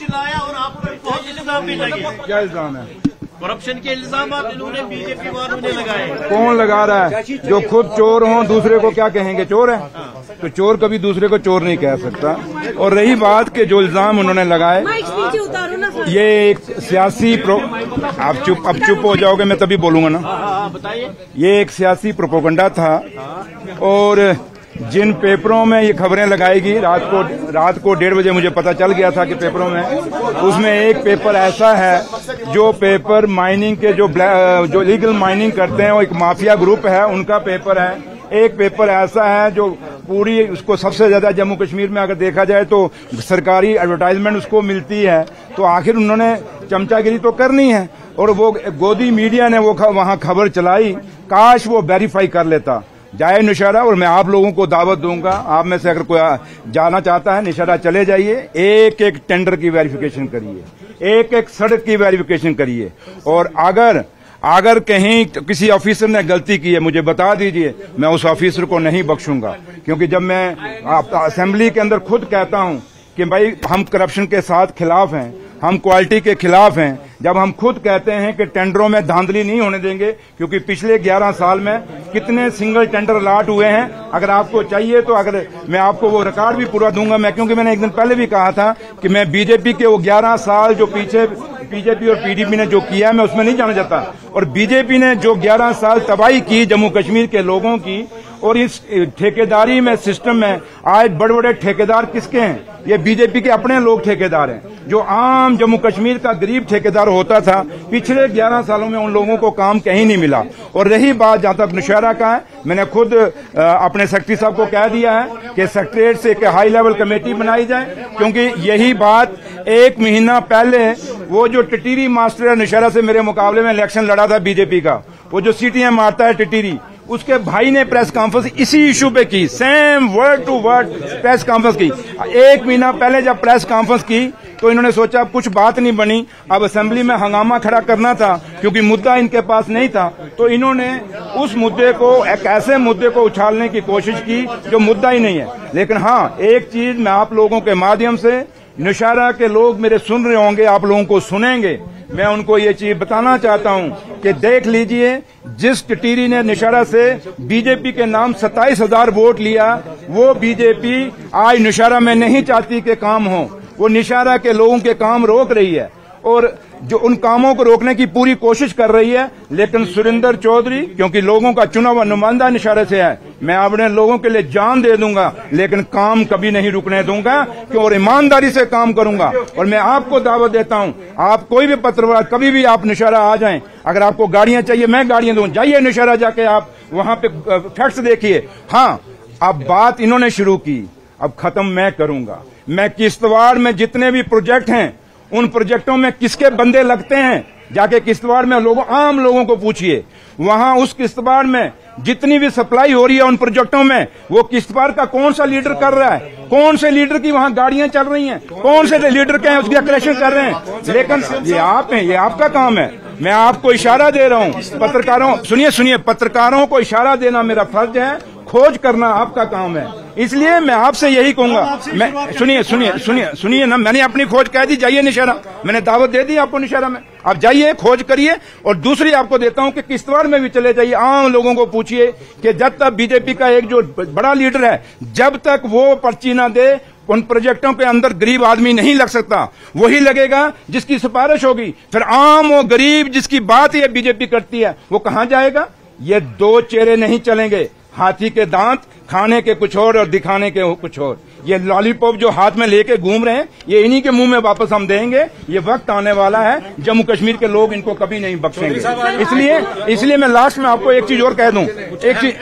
लाया और आप पर कौन से इल्जाम भी लगे? क्या इल्जाम है? करप्शन के इल्जाम इन्होंने बीजेपी वालों ने लगाए। कौन लगा रहा है? जो खुद चोर हों दूसरे को क्या कहेंगे? चोर है? तो चोर कभी दूसरे को चोर नहीं कह सकता। और रही बात के जो इल्जाम उन्होंने लगाए, ये एक सियासी आप चुप हो जाओगे, मैं तभी बोलूंगा ना। बताइए। ये एक सियासी प्रोपोगंडा था और जिन पेपरों में ये खबरें लगाएगी, रात को 1:30 बजे मुझे पता चल गया था कि पेपरों में, उसमें एक पेपर ऐसा है जो पेपर माइनिंग के जो लीगल माइनिंग करते हैं वो एक माफिया ग्रुप है, उनका पेपर है। एक पेपर ऐसा है जो पूरी उसको सबसे ज्यादा जम्मू कश्मीर में अगर देखा जाए तो सरकारी एडवर्टाइजमेंट उसको मिलती है। तो आखिर उन्होंने चमचागिरी तो करनी है और वो गोदी मीडिया ने वो वहां खबर चलाई। काश वो वेरीफाई कर लेता। जाए नौशहरा, और मैं आप लोगों को दावत दूंगा, आप में से अगर कोई जाना चाहता है नौशहरा चले जाइए, एक एक टेंडर की वेरिफिकेशन करिए, एक एक सड़क की वेरिफिकेशन करिए। और अगर कहीं किसी ऑफिसर ने गलती की है मुझे बता दीजिए, मैं उस ऑफिसर को नहीं बख्शूंगा। क्योंकि जब मैं असेंबली के अंदर खुद कहता हूं कि भाई हम करप्शन के साथ खिलाफ हैं, हम क्वालिटी के खिलाफ हैं, जब हम खुद कहते हैं कि टेंडरों में धांधली नहीं होने देंगे, क्योंकि पिछले 11 साल में कितने सिंगल टेंडर अलॉट हुए हैं, अगर आपको चाहिए तो अगर मैं आपको वो रिकॉर्ड भी पूरा दूंगा। मैं क्योंकि मैंने एक दिन पहले भी कहा था कि मैं बीजेपी के वो 11 साल जो पीछे बीजेपी और पीडीपी ने जो किया मैं उसमें नहीं जाना चाहता। और बीजेपी ने जो 11 साल तबाही की जम्मू कश्मीर के लोगों की, और इस ठेकेदारी में सिस्टम में आज बड़े बड़े ठेकेदार किसके हैं? ये बीजेपी के अपने लोग ठेकेदार हैं। जो आम जम्मू कश्मीर का गरीब ठेकेदार होता था, पिछले 11 सालों में उन लोगों को काम कहीं नहीं मिला। और रही बात जहां तक नौशहरा का है, मैंने खुद अपने सेक्रेटरी साहब को कह दिया है कि सेक्रेटरीट से एक हाई लेवल कमेटी बनाई जाए, क्योंकि यही बात 1 महीना पहले वो जो टिटीरी मास्टर है नौशहरा से मेरे मुकाबले में इलेक्शन लड़ा था बीजेपी का, वो जो सीटियां मारता है टिटीरी, उसके भाई ने प्रेस कॉन्फ्रेंस इसी इशू पे की, same word to word press conference की। 1 महीना पहले जब प्रेस कॉन्फ्रेंस की तो इन्होंने सोचा कुछ बात नहीं बनी, अब असेंबली में हंगामा खड़ा करना था क्योंकि मुद्दा इनके पास नहीं था। तो इन्होंने उस मुद्दे को, एक ऐसे मुद्दे को उछालने की कोशिश की जो मुद्दा ही नहीं है। लेकिन हाँ, एक चीज मैं आप लोगों के माध्यम से, नौशहरा के लोग मेरे सुन रहे होंगे, आप लोगों को सुनेंगे, मैं उनको ये चीज बताना चाहता हूं कि देख लीजिए, जिस टिटीरी ने नौशहरा से बीजेपी के नाम 27,000 वोट लिया, वो बीजेपी आज नौशहरा में नहीं चाहती कि काम हो। वो नौशहरा के लोगों के काम रोक रही है और जो उन कामों को रोकने की पूरी कोशिश कर रही है। लेकिन सुरेंद्र चौधरी, क्योंकि लोगों का चुना हुआ नुमाइंदा नौशहरा से है, मैं अपने लोगों के लिए जान दे दूंगा, लेकिन काम कभी नहीं रुकने दूंगा और ईमानदारी से काम करूंगा। और मैं आपको दावत देता हूं, आप कोई भी पत्रकार कभी भी आप नौशहरा आ जाएं, अगर आपको गाड़ियां चाहिए मैं गाड़ियां दूं, जाइए नौशहरा जाके आप वहां पे फैक्ट्स देखिए। हाँ, अब बात इन्होंने शुरू की, अब खत्म मैं करूंगा। मैं किश्तवाड़ में जितने भी प्रोजेक्ट हैं, उन प्रोजेक्टों में किसके बंदे लगते हैं, जाके किश्तवाड़ में आम लोगों को पूछिए। वहां उस किश्तवाड़ में जितनी भी सप्लाई हो रही है उन प्रोजेक्टों में, वो किश्तवाड़ का कौन सा लीडर कर रहा है, कौन से लीडर की वहां गाड़ियां चल रही हैं, कौन से लीडर के हैं उसकी कलेक्शन कर रहे हैं। लेकिन ये आप हैं, ये आपका काम है। मैं आपको इशारा दे रहा हूं, पत्रकारों, सुनिए, पत्रकारों को इशारा देना मेरा फर्ज है, खोज करना आपका काम है। इसलिए मैं आपसे यही कहूंगा, मैं सुनिए ना, मैंने अपनी खोज कह दी, जाइए नौशहरा, मैंने दावत दे दी आपको नौशहरा में, आप जाइए खोज करिए। और दूसरी आपको देता हूं कि किश्तवाड़ में भी चले जाइए, आम लोगों को पूछिए कि जब तक बीजेपी का एक जो बड़ा लीडर है, जब तक वो पर्ची ना दे, उन प्रोजेक्टों के अंदर गरीब आदमी नहीं लग सकता। वही लगेगा जिसकी सिफारिश होगी। फिर आम और गरीब जिसकी बात ये बीजेपी करती है, वो कहां जाएगा? ये 2 चेहरे नहीं चलेंगे, हाथी के दांत, खाने के कुछ और दिखाने के कुछ और। ये लॉलीपॉप जो हाथ में लेके घूम रहे हैं, ये इन्हीं के मुंह में वापस हम देंगे। ये वक्त आने वाला है, जम्मू कश्मीर के लोग इनको कभी नहीं बख्शेंगे। इसलिए मैं लास्ट में आपको एक चीज और कह दूं, एक चीज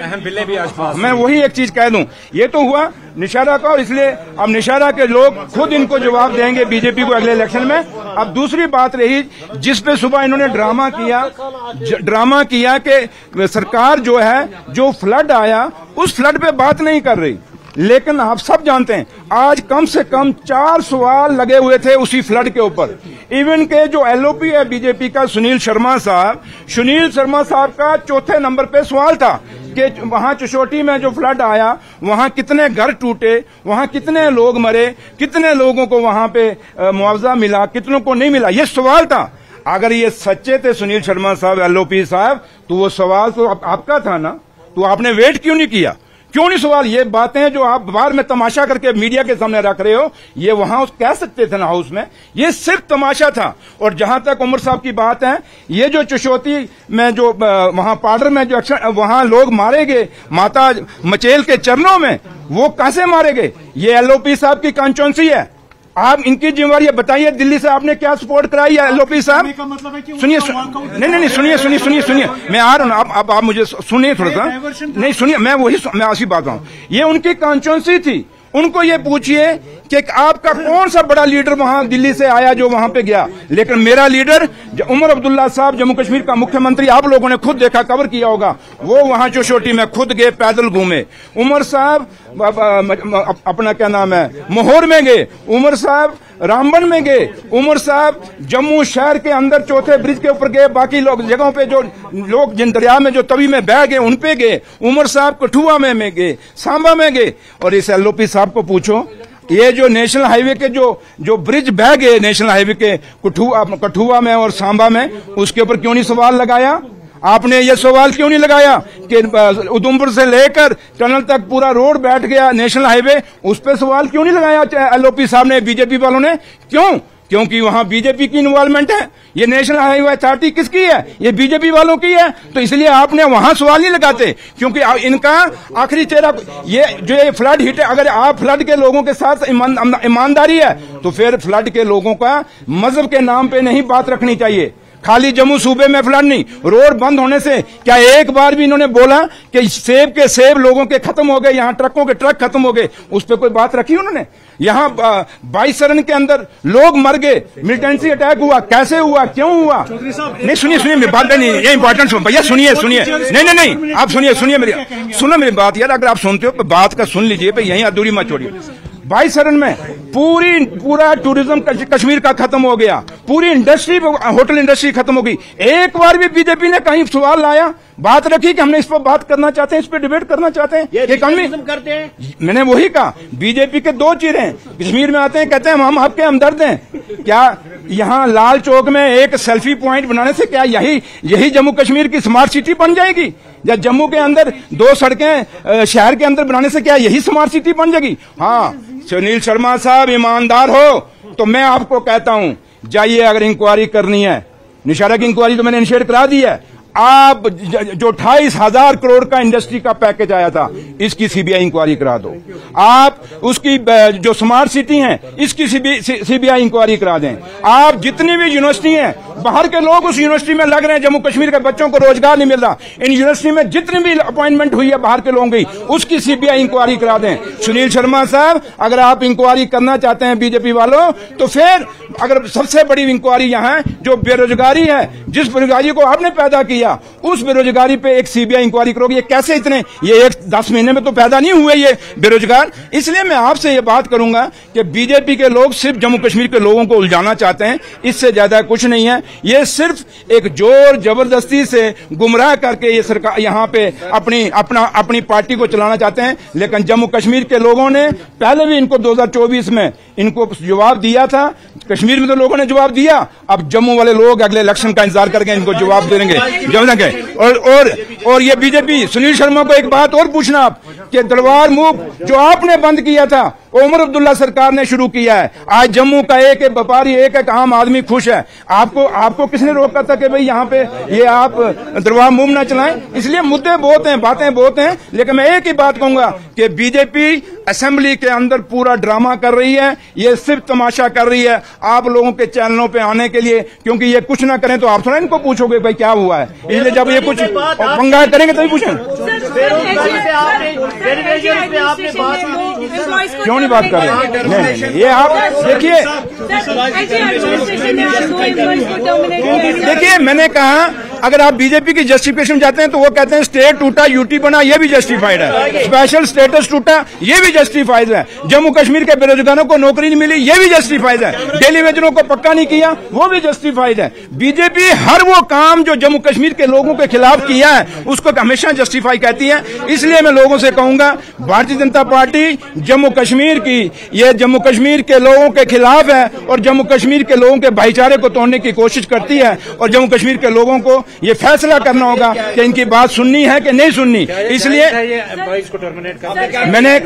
मैं वही एक चीज कह दूं, ये तो हुआ नौशहरा का, और इसलिए अब नौशहरा के लोग खुद इनको जवाब देंगे बीजेपी को अगले इलेक्शन में। अब दूसरी बात रही, जिस पे सुबह इन्होंने ड्रामा किया कि सरकार जो है, जो फ्लड आया उस फ्लड पे बात नहीं कर रही। लेकिन आप सब जानते हैं, आज कम से कम 4 सवाल लगे हुए थे उसी फ्लड के ऊपर। इवन के जो एलओपी है बीजेपी का सुनील शर्मा साहब का 4थे नंबर पे सवाल था कि वहां चशोटी में जो फ्लड आया वहां कितने घर टूटे, वहां कितने लोग मरे, कितने लोगों को वहां पे मुआवजा मिला, कितनों को नहीं मिला, ये सवाल था। अगर ये सच्चे थे सुनील शर्मा साहब, एलओपी साहब, तो वो सवाल तो आपका था ना, तो आपने वेट क्यों नहीं किया? क्यों नहीं सवाल? ये बातें जो आप बाहर में तमाशा करके मीडिया के सामने रख रहे हो, ये वहां कह सकते थे ना हाउस में, ये सिर्फ तमाशा था। और जहां तक उमर साहब की बात है, ये जो चशोती में जो वहां पाडर में जो वहां लोग मारे गए माता मचेल के चरणों में, वो कैसे मारे गए? ये एलओपी साहब की कॉन्स्टिट्यूएंसी है। आप इनकी जिम्मेवारी बताइए, दिल्ली से आपने क्या सपोर्ट कराई है एलओपी साहब? सुनिए, नहीं सुनिए, मैं आ रहा हूं, आप मुझे सुनिए थोड़ा सा। नहीं सुनिए, मैं ऐसी बात हूं, ये उनकी कॉन्स्टिट्यूएंसी थी। उनको ये पूछिए कि आपका कौन सा बड़ा लीडर वहां दिल्ली से आया जो वहां पे गया। लेकिन मेरा लीडर उमर अब्दुल्ला साहब, जम्मू कश्मीर का मुख्यमंत्री, आप लोगों ने खुद देखा, कवर किया होगा, वो वहां चशोटी में खुद गए, पैदल घूमे। उमर साहब अपना क्या नाम है, मोहर में गए, उमर साहब रामबन में गए, उमर साहब जम्मू शहर के अंदर चौथे ब्रिज के ऊपर गए, बाकी लोग जगहों पे जो लोग जिन दरिया में जो तवी में बह गए उन पे गए। उमर साहब कठुआ में गए, सांबा में गए। और इस एलओपी साहब को पूछो, ये जो नेशनल हाईवे के जो ब्रिज बह गए नेशनल हाईवे के कठुआ में और सांबा में, उसके ऊपर क्यों नहीं सवाल लगाया? आपने ये सवाल क्यों नहीं लगाया कि उधमपुर से लेकर टनल तक पूरा रोड बैठ गया नेशनल हाईवे, उस पर सवाल क्यों नहीं लगाया एलओपी साहब ने, बीजेपी वालों ने? क्यों? क्योंकि वहां बीजेपी की इन्वॉल्वमेंट है। ये नेशनल हाईवे अथॉरिटी किसकी है? ये बीजेपी वालों की है। तो इसलिए आपने वहां सवाल नहीं लगाते, क्योंकि इनका आखिरी चेहरा ये जो ये फ्लड हिट है। अगर आप फ्लड के लोगों के साथ ईमानदारी है, तो फिर फ्लड के लोगों का मजहब के नाम पे नहीं बात रखनी चाहिए। खाली जम्मू सूबे में फ्लड नहीं, रोड बंद होने से क्या एक बार भी इन्होंने बोला कि सेब के सेब लोगों के खत्म हो गए, यहां ट्रकों के ट्रक खत्म हो गए, उस पर कोई बात रखी उन्होंने? यहां 22 सरन के अंदर लोग मर गए, मिलिटेंसी अटैक हुआ, कैसे हुआ, क्यों हुआ? नहीं सुनिए मेरी बात नहीं, ये इंपॉर्टेंट भैया, सुनिए नहीं आप सुनिए मेरी बात यार। अगर आप सुनते हो तो बात का सुन लीजिए, यहीं अधूरी मत छोड़िए। 22 सरन में पूरा टूरिज्म कश्मीर का खत्म हो गया, पूरी इंडस्ट्री, होटल इंडस्ट्री खत्म हो गई। एक बार भी बीजेपी ने कहीं सवाल लाया, बात रखी कि हमने इस पर बात करना चाहते हैं, इस पर डिबेट करना चाहते हैं? ये करते हैं। मैंने वही कहा, बीजेपी के दो चेहरे हैं। कश्मीर में आते हैं, कहते हैं हम आपके हमदर्द हैं। क्या यहां लाल चौक में एक सेल्फी पॉइंट बनाने से क्या यही जम्मू कश्मीर की स्मार्ट सिटी बन जाएगी? या जम्मू के अंदर 2 सड़कें शहर के अंदर बनाने से क्या यही स्मार्ट सिटी बन जाएगी? हाँ, सुनील शर्मा साहब ईमानदार हो तो मैं आपको कहता हूं, जाइए, अगर इंक्वायरी करनी है, निशारा की इंक्वायरी तो मैंने इनिशिएट करा दी है। आप जो 28,000 करोड़ का इंडस्ट्री का पैकेज आया था, इसकी सीबीआई इंक्वायरी करा दो। आप उसकी जो स्मार्ट सिटी है, इसकी सीबीआई इंक्वायरी करा दें। आप जितनी भी यूनिवर्सिटी हैं, बाहर के लोग उस यूनिवर्सिटी में लग रहे हैं, जम्मू कश्मीर के बच्चों को रोजगार नहीं मिल रहा, इन यूनिवर्सिटी में जितनी भी अपॉइंटमेंट हुई है बाहर के लोगों की, उसकी सीबीआई इंक्वायरी करा दें। सुनील शर्मा साहब, अगर आप इंक्वायरी करना चाहते हैं बीजेपी वालों, तो फिर अगर सबसे बड़ी इंक्वायरी यहां जो बेरोजगारी है, जिस बेरोजगारी को आपने पैदा किया, उस बेरोजगारी पे एक सीबीआई इंक्वायरी करोगे। ये कैसे इतने, ये 10 महीने में तो पैदा नहीं हुए ये बेरोजगार। इसलिए मैं आपसे ये बात करूंगा कि बीजेपी के लोग सिर्फ जम्मू कश्मीर के लोगों को उलझाना चाहते हैं, इससे ज्यादा कुछ नहीं है। ये सिर्फ एक जोर जबरदस्ती से गुमराह करके ये सरकार यहां पे अपनी पार्टी को चलाना चाहते हैं। लेकिन जम्मू कश्मीर के लोगों ने पहले भी इनको 2024 में इनको जवाब दिया था। कश्मीर में तो लोगों ने जवाब दिया, अब जम्मू वाले लोग अगले इलेक्शन का इंतजार करके इनको जवाब देंगे। और ये बीजेपी, सुनील शर्मा को एक बात और पूछना आप कि तलवार मूव जो आपने बंद किया था, उमर अब्दुल्ला सरकार ने शुरू किया है। आज जम्मू का एक व्यापारी, एक आम आदमी खुश है। आपको किसने रोका था कि भाई यहाँ पे ये आप तलवार मूव ना चलाएं? इसलिए मुद्दे बहुत हैं, बातें बहुत हैं, लेकिन मैं एक ही बात कहूंगा कि बीजेपी असेंबली के अंदर पूरा ड्रामा कर रही है, ये सिर्फ तमाशा कर रही है आप लोगों के चैनलों पे आने के लिए, क्योंकि ये कुछ ना करें तो आप थोड़ा इनको पूछोगे भाई क्या हुआ है। इसलिए जब ये कुछ पंगा करेंगे तभी पूछें। क्यों नहीं बात कर रहे? नहीं, ये आप देखिए, मैंने कहा अगर आप बीजेपी की जस्टिफिकेशन जाते हैं तो वो कहते हैं स्टेट टूटा यूटी बना, ये भी जस्टिफाइड है। स्पेशल स्टेटस टूटा, ये भी जस्टिफाइड है। जम्मू कश्मीर के बेरोजगारों को नौकरी नहीं मिली, ये भी जस्टिफाइड है। डेली वेजरों को पक्का नहीं किया, वो भी जस्टिफाइड है। बीजेपी हर वो काम जो जम्मू कश्मीर के लोगों के खिलाफ किया है उसको हमेशा जस्टिफाई कहती है। इसलिए मैं लोगों से कहूंगा, भारतीय जनता पार्टी जम्मू कश्मीर की, ये जम्मू कश्मीर के लोगों के खिलाफ है और जम्मू कश्मीर के लोगों के भाईचारे को तोड़ने की कोशिश करती है। और जम्मू कश्मीर के लोगों को ये फैसला करना होगा कि इनकी बात सुननी है कि नहीं सुननी। इसलिए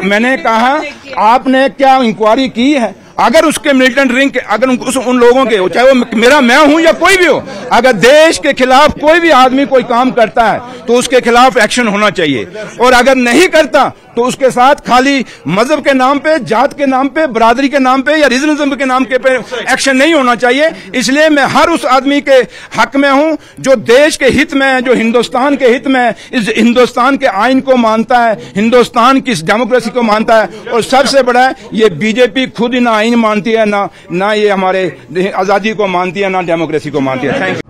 मैंने कहा, आपने क्या इंक्वायरी की है? अगर उसके मिलिटेंट रिंग, अगर उन लोगों के, चाहे वो मैं हूं या कोई भी हो, अगर देश के खिलाफ कोई भी आदमी कोई काम करता है तो उसके खिलाफ एक्शन होना चाहिए। और अगर नहीं करता तो उसके साथ खाली मजहब के नाम पे, जात के नाम पे, बरादरी के नाम पे या रीजनिज्म के नाम के पे एक्शन नहीं होना चाहिए। इसलिए मैं हर उस आदमी के हक में हूं जो देश के हित में है, जो हिंदुस्तान के हित में, इस हिंदुस्तान के आइन को मानता है, हिंदुस्तान की डेमोक्रेसी को मानता है। और सबसे बड़ा है, ये बीजेपी खुद ही ना आइन मानती है, ना ये हमारे आजादी को मानती है, ना डेमोक्रेसी को मानती है। Thank you.